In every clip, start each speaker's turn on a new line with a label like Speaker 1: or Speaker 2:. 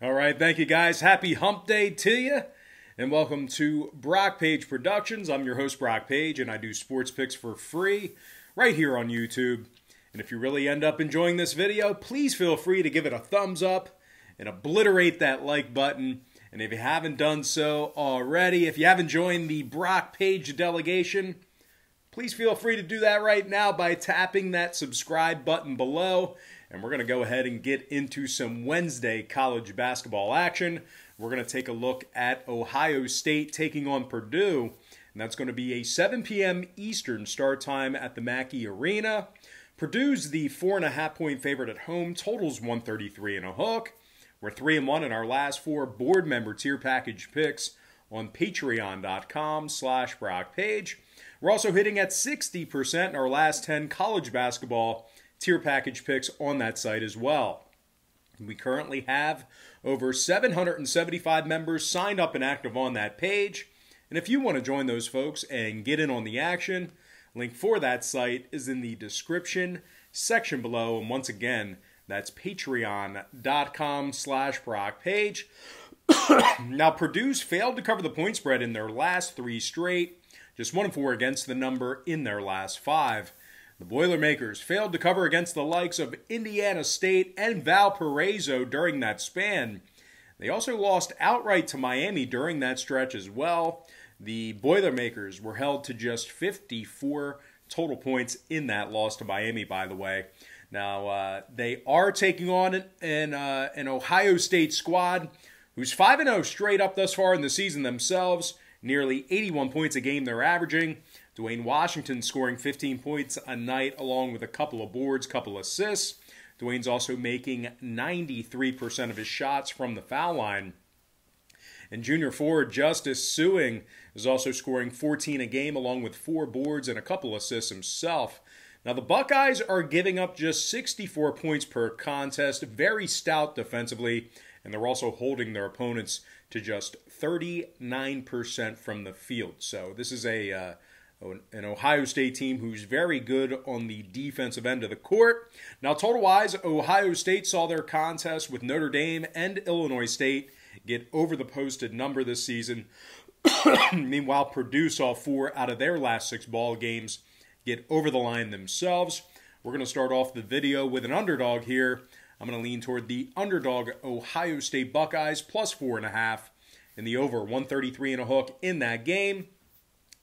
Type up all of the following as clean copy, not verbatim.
Speaker 1: All right, thank you guys. Happy hump day to you, and welcome to Brock Page Productions. I'm your host, Brock Page, and I do sports picks for free right here on YouTube. And if you really end up enjoying this video, please feel free to give it a thumbs up and obliterate that like button. And if you haven't done so already, if you haven't joined the Brock Page delegation, please feel free to do that right now by tapping that subscribe button below. And we're going to go ahead and get into some Wednesday college basketball action. We're going to take a look at Ohio State taking on Purdue. And that's going to be a 7 p.m. Eastern start time at the Mackey Arena. Purdue's the 4.5-point favorite at home. Totals 133 and a hook. We're 3-1 in our last 4 board member tier package picks on patreon.com/BrockPage. We're also hitting at 60% in our last 10 college basketball tier package picks on that site as well. We currently have over 775 members signed up and active on that page. And if you want to join those folks and get in on the action, link for that site is in the description section below. And once again, that's patreon.com/BrockPage. Now, Purdue's failed to cover the point spread in their last 3 straight. Just 1-4 against the number in their last 5. The Boilermakers failed to cover against the likes of Indiana State and Valparaiso during that span. They also lost outright to Miami during that stretch as well. The Boilermakers were held to just 54 total points in that loss to Miami, by the way. Now, they are taking on an Ohio State squad who's 5-0 straight up thus far in the season themselves. Nearly 81 points a game they're averaging. Dwayne Washington scoring 15 points a night along with a couple of boards, couple assists. Dwayne's also making 93% of his shots from the foul line. And junior forward Justice Suing is also scoring 14 a game along with 4 boards and a couple assists himself. Now the Buckeyes are giving up just 64 points per contest, very stout defensively, and they're also holding their opponents to just 39% from the field. So this is an Ohio State team who's very good on the defensive end of the court. Now, total-wise, Ohio State saw their contest with Notre Dame and Illinois State get over the posted number this season. Meanwhile, Purdue saw 4 out of their last 6 ball games get over the line themselves. We're going to start off the video with an underdog here. I'm going to lean toward the underdog Ohio State Buckeyes plus 4.5 in the over 133 and a hook in that game.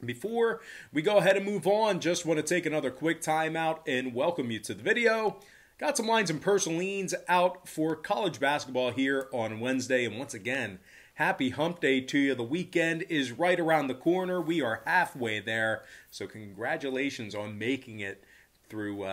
Speaker 1: Before we go ahead and move on, just want to take another quick timeout and welcome you to the video. Got some lines and personal leans out for college basketball here on Wednesday. And once again, happy hump day to you. The weekend is right around the corner. We are halfway there. So congratulations on making it through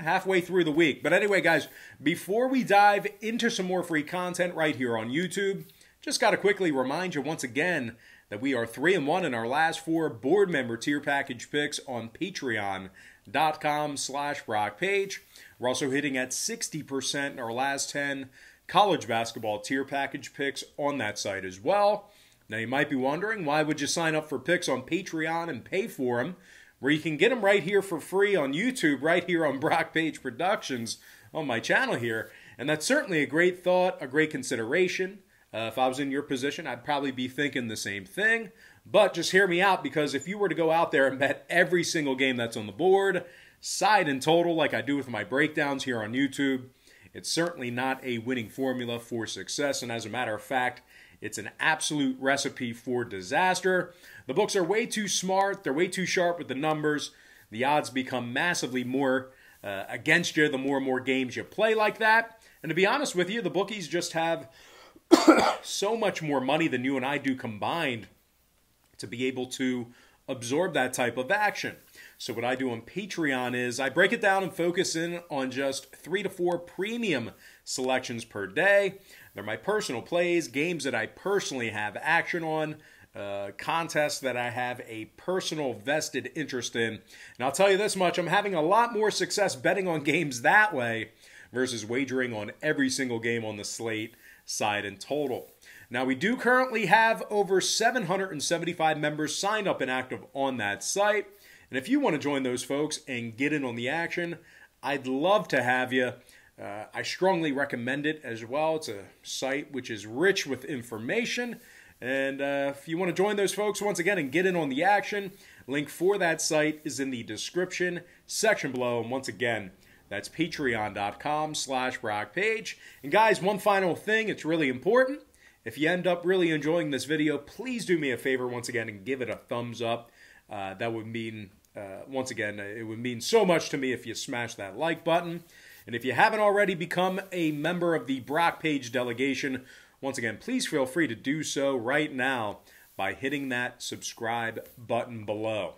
Speaker 1: halfway through the week. But anyway, guys, before we dive into some more free content right here on YouTube, just got to quickly remind you once again that we are 3-1 in our last 4 board member tier package picks on patreon.com/BrockPage. We're also hitting at 60% in our last 10 college basketball tier package picks on that site as well. Now you might be wondering, why would you sign up for picks on Patreon and pay for them, where you can get them right here for free on YouTube, right here on Brock Page Productions on my channel here. And that's certainly a great thought, a great consideration. If I was in your position, I'd probably be thinking the same thing. But just hear me out, because if you were to go out there and bet every single game that's on the board, side and total, like I do with my breakdowns here on YouTube, it's certainly not a winning formula for success. And as a matter of fact, it's an absolute recipe for disaster. The books are way too smart. They're way too sharp with the numbers. The odds become massively more against you the more and more games you play like that. And to be honest with you, the bookies just have so much more money than you and I do combined to be able to absorb that type of action. So what I do on Patreon is I break it down and focus in on just 3 to 4 premium selections per day. They're my personal plays, games that I personally have action on, contests that I have a personal vested interest in. And I'll tell you this much, I'm having a lot more success betting on games that way versus wagering on every single game on the slate, side and total. Now, we do currently have over 775 members signed up and active on that site. And if you want to join those folks and get in on the action, I'd love to have you. I strongly recommend it as well. It's a site which is rich with information. And if you want to join those folks once again and get in on the action, link for that site is in the description section below. And once again, that's patreon.com/BrockPage. And guys, one final thing, it's really important. If you end up really enjoying this video, please do me a favor once again and give it a thumbs up. That would mean, once again, it would mean so much to me if you smash that like button. And if you haven't already become a member of the Brock Page delegation, once again, please feel free to do so right now by hitting that subscribe button below.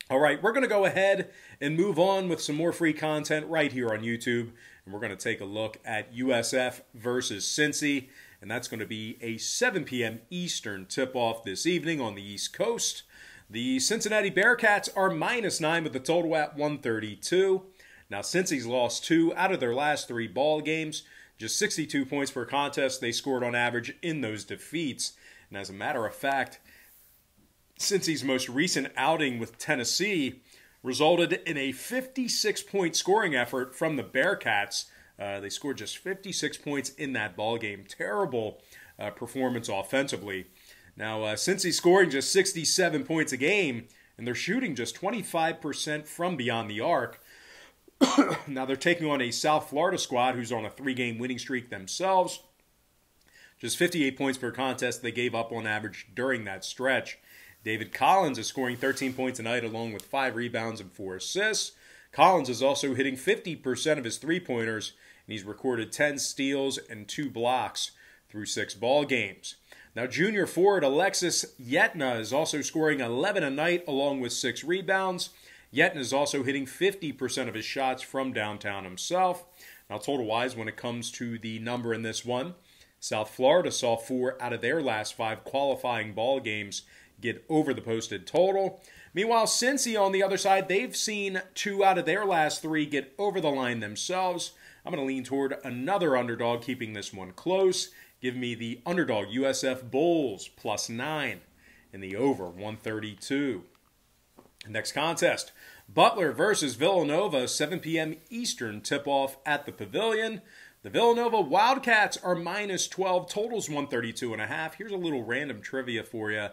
Speaker 1: All right, we're going to go ahead and move on with some more free content right here on YouTube. And we're going to take a look at USF versus Cincy. And that's going to be a 7 p.m. Eastern tip-off this evening on the East Coast. The Cincinnati Bearcats are -9 with the total at 132. Now, Cincy's lost 2 out of their last 3 ball games. Just 62 points per contest they scored on average in those defeats. And as a matter of fact, Cincy's most recent outing with Tennessee resulted in a 56-point scoring effort from the Bearcats. They scored just 56 points in that ball game. Terrible performance offensively. Now, Cincy's scoring just 67 points a game, and they're shooting just 25% from beyond the arc. Now they're taking on a South Florida squad who's on a 3-game winning streak themselves. Just 58 points per contest they gave up on average during that stretch. David Collins is scoring 13 points a night along with 5 rebounds and 4 assists. Collins is also hitting 50% of his three-pointers, and he's recorded 10 steals and 2 blocks through 6 ball games. Now junior forward Alexis Yetna is also scoring 11 a night along with 6 rebounds. Yetna is also hitting 50% of his shots from downtown himself. Now, total-wise, when it comes to the number in this one, South Florida saw 4 out of their last 5 qualifying ball games get over the posted total. Meanwhile, Cincy, on the other side, they've seen 2 out of their last 3 get over the line themselves. I'm going to lean toward another underdog, keeping this one close. Give me the underdog USF Bulls +9 in the over 132. Next contest, Butler versus Villanova, 7 p.m. Eastern tip-off at the Pavilion. The Villanova Wildcats are -12, totals 132.5. Here's a little random trivia for you.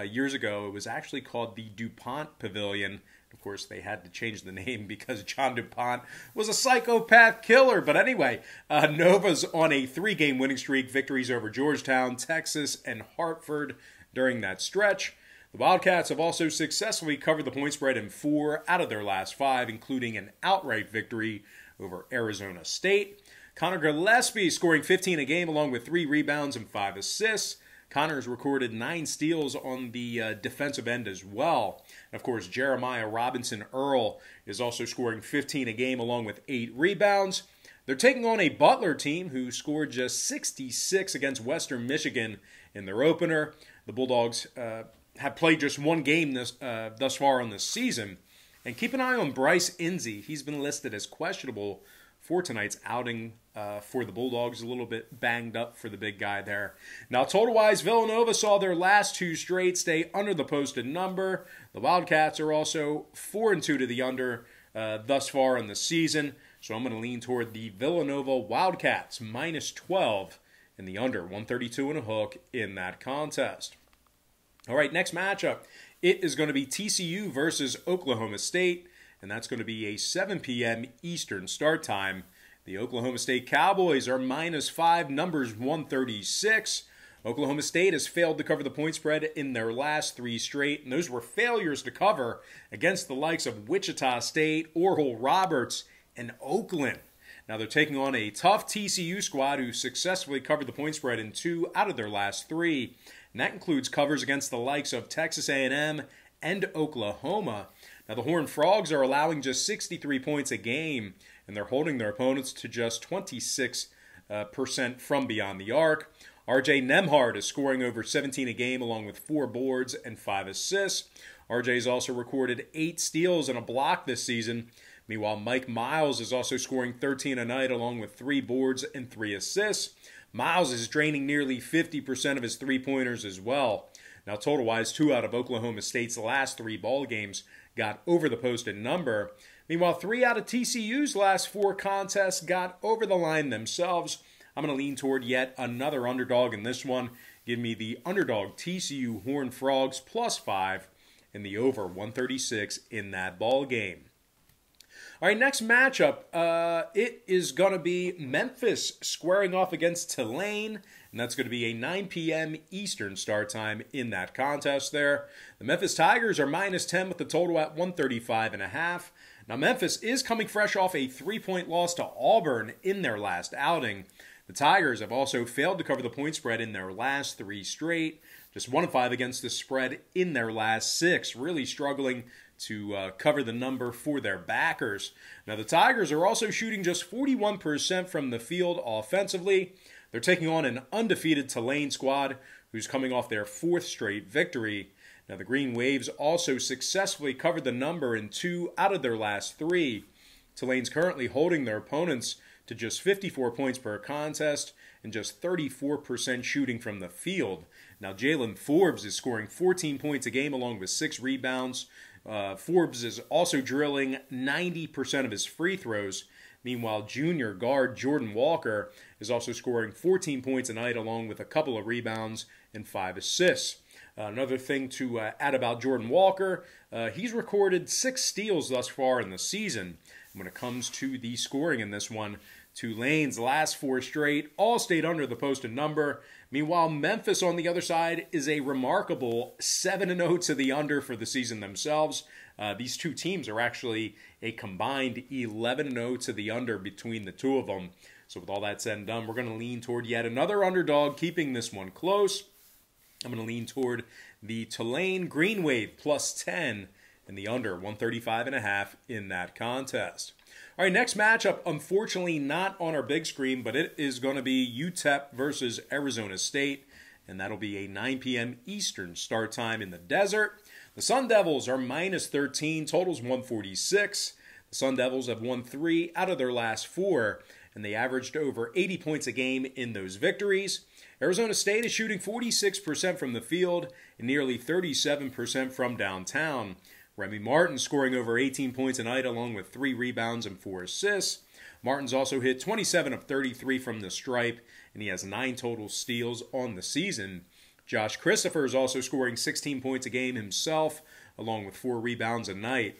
Speaker 1: Years ago, it was actually called the DuPont Pavilion. Of course, they had to change the name because John DuPont was a psychopath killer. But anyway, Nova's on a 3-game winning streak, victories over Georgetown, Texas, and Hartford during that stretch. The Wildcats have also successfully covered the point spread in 4 out of their last 5, including an outright victory over Arizona State. Connor Gillespie scoring 15 a game along with 3 rebounds and 5 assists. Connor's recorded 9 steals on the defensive end as well. And of course, Jeremiah Robinson Earl is also scoring 15 a game along with 8 rebounds. They're taking on a Butler team who scored just 66 against Western Michigan in their opener. The Bulldogs have played just 1 game thus far on this season. And keep an eye on Bryce Inzie. He's been listed as questionable for tonight's outing for the Bulldogs. A little bit banged up for the big guy there. Now, total-wise, Villanova saw their last 2 straight stay under the posted number. The Wildcats are also 4-2 to the under thus far in the season. So I'm going to lean toward the Villanova Wildcats, -12 in the under, 132 and a hook in that contest. All right, next matchup. It is going to be TCU versus Oklahoma State, and that's going to be a 7 p.m. Eastern start time. The Oklahoma State Cowboys are -5, numbers 136. Oklahoma State has failed to cover the point spread in their last 3 straight, and those were failures to cover against the likes of Wichita State, Oral Roberts, and Oakland. Now they're taking on a tough TCU squad who successfully covered the point spread in 2 out of their last 3. And that includes covers against the likes of Texas A&M and Oklahoma. Now, the Horned Frogs are allowing just 63 points a game, and they're holding their opponents to just 26% from beyond the arc. R.J. Nembhard is scoring over 17 a game along with 4 boards and 5 assists. R.J.'s also recorded 8 steals and a block this season. Meanwhile, Mike Miles is also scoring 13 a night along with 3 boards and 3 assists. Miles is draining nearly 50% of his three-pointers as well. Now, total-wise, 2 out of Oklahoma State's last 3 ball games got over the posted number. Meanwhile, 3 out of TCU's last 4 contests got over the line themselves. I'm going to lean toward yet another underdog in this one. Give me the underdog TCU Horned Frogs +5 and the over 136 in that ball game. All right, next matchup, it is going to be Memphis squaring off against Tulane, and that's going to be a 9 p.m. Eastern start time in that contest there. The Memphis Tigers are -10 with the total at 135.5. Now, Memphis is coming fresh off a 3-point loss to Auburn in their last outing. The Tigers have also failed to cover the point spread in their last 3 straight, just 1-5 against the spread in their last 6, really struggling to cover the number for their backers. Now, the Tigers are also shooting just 41% from the field offensively. They're taking on an undefeated Tulane squad who's coming off their 4th straight victory. Now, the Green Waves also successfully covered the number in 2 out of their last 3. Tulane's currently holding their opponents to just 54 points per contest and just 34% shooting from the field. Now, Jalen Forbes is scoring 14 points a game along with 6 rebounds. Forbes is also drilling 90% of his free throws. Meanwhile, junior guard Jordan Walker is also scoring 14 points a night along with a couple of rebounds and 5 assists. Another thing to add about Jordan Walker, he's recorded 6 steals thus far in the season. And when it comes to the scoring in this one, Tulane's last 4 straight all stayed under the posted number. Meanwhile, Memphis on the other side is a remarkable 7-0 to the under for the season themselves. These two teams are actually a combined 11-0 to the under between the two of them. So with all that said and done, we're going to lean toward yet another underdog, keeping this one close. I'm going to lean toward the Tulane Green Wave +10 and the under 135.5 in that contest. All right, next matchup, unfortunately not on our big screen, but it is going to be UTEP versus Arizona State, and that'll be a 9 p.m. Eastern start time in the desert. The Sun Devils are -13, totals 146. The Sun Devils have won 3 out of their last 4, and they averaged over 80 points a game in those victories. Arizona State is shooting 46% from the field and nearly 37% from downtown. Remy Martin scoring over 18 points a night along with 3 rebounds and 4 assists. Martin's also hit 27 of 33 from the stripe, and he has 9 total steals on the season. Josh Christopher is also scoring 16 points a game himself, along with 4 rebounds a night.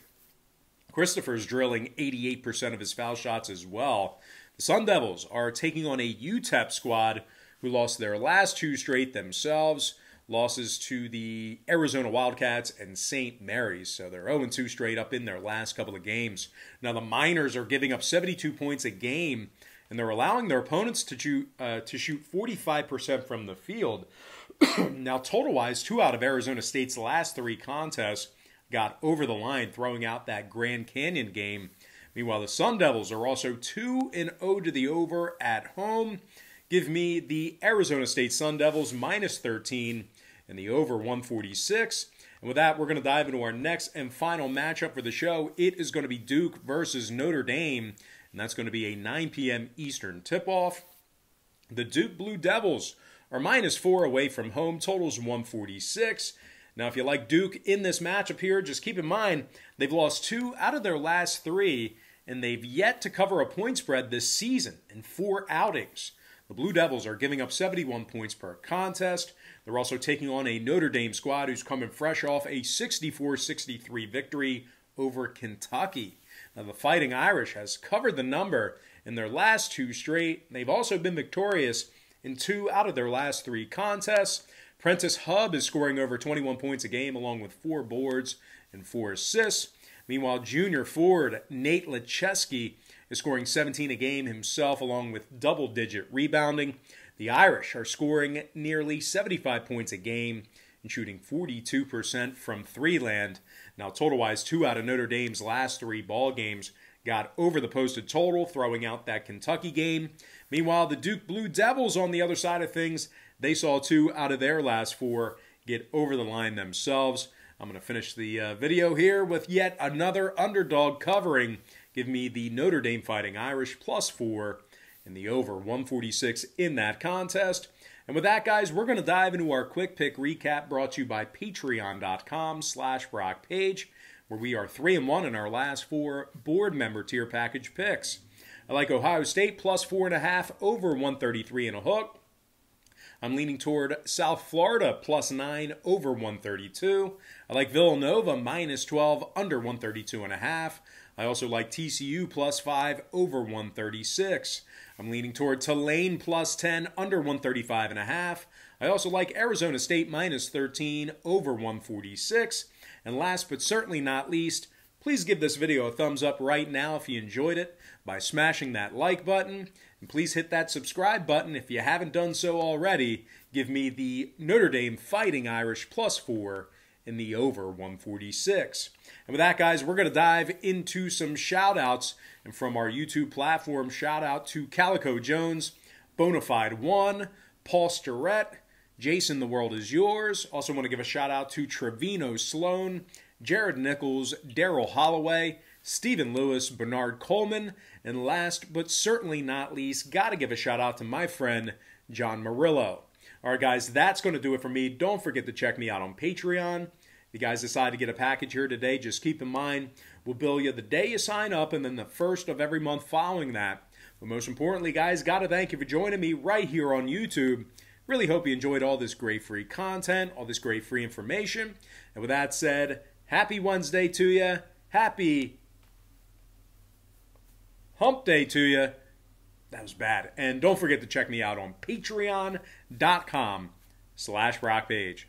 Speaker 1: Christopher's drilling 88% of his foul shots as well. The Sun Devils are taking on a UTEP squad who lost their last 2 straight themselves. Losses to the Arizona Wildcats and St. Mary's. So they're 0-2 straight up in their last couple of games. Now the Miners are giving up 72 points a game, and they're allowing their opponents to shoot 45% from the field. Now total-wise, 2 out of Arizona State's last 3 contests got over the line, throwing out that Grand Canyon game. Meanwhile, the Sun Devils are also 2-0 to the over at home. Give me the Arizona State Sun Devils -13 and the over 146. And with that, we're going to dive into our next and final matchup for the show. It is going to be Duke versus Notre Dame, and that's going to be a 9 p.m. Eastern tip-off. The Duke Blue Devils are -4 away from home, totals 146. Now, if you like Duke in this matchup here, just keep in mind they've lost 2 out of their last 3, and they've yet to cover a point spread this season in 4 outings. The Blue Devils are giving up 71 points per contest. They're also taking on a Notre Dame squad who's coming fresh off a 64-63 victory over Kentucky. Now, the Fighting Irish has covered the number in their last 2 straight. They've also been victorious in 2 out of their last 3 contests. Prentice Hub is scoring over 21 points a game along with 4 boards and 4 assists. Meanwhile, junior forward Nate Lecheski is scoring 17 a game himself along with double-digit rebounding. The Irish are scoring nearly 75 points a game and shooting 42% from 3-land. Now, total-wise, 2 out of Notre Dame's last 3 ball games got over the posted total, throwing out that Kentucky game. Meanwhile, the Duke Blue Devils on the other side of things, they saw 2 out of their last 4 get over the line themselves. I'm going to finish the video here with yet another underdog covering. Give me the Notre Dame Fighting Irish +4 and the over 146 in that contest. And with that, guys, we're going to dive into our quick pick recap brought to you by patreon.com/BrockPage. where we are 3-1 in our last 4 board member tier package picks. I like Ohio State plus 4.5 over 133 and a hook. I'm leaning toward South Florida plus 9 over 132. I like Villanova minus 12 under 132.5. I also like TCU plus 5 over 136. I'm leaning toward Tulane plus 10 under 135.5. I also like Arizona State minus 13 over 146. And last but certainly not least, please give this video a thumbs up right now if you enjoyed it by smashing that like button. And please hit that subscribe button if you haven't done so already. Give me the Notre Dame Fighting Irish plus 4 in the over 146. And with that, guys, we're going to dive into some shout-outs. And from our YouTube platform, shout-out to Calico Jones, Bonafide 1, Paul Starrett, Jason, the world is yours. Also want to give a shout-out to Trevino Sloan, Jared Nichols, Daryl Holloway, Stephen Lewis, Bernard Coleman, and last but certainly not least, got to give a shout-out to my friend, John Murillo. All right, guys, that's going to do it for me. Don't forget to check me out on Patreon. If you guys decide to get a package here today, just keep in mind, we'll bill you the day you sign up and then the first of every month following that. But most importantly, guys, got to thank you for joining me right here on YouTube. Really hope you enjoyed all this great free content, all this great free information. And with that said, happy Wednesday to you. Happy Hump Day to you. That was bad. And don't forget to check me out on patreon.com/rockpage.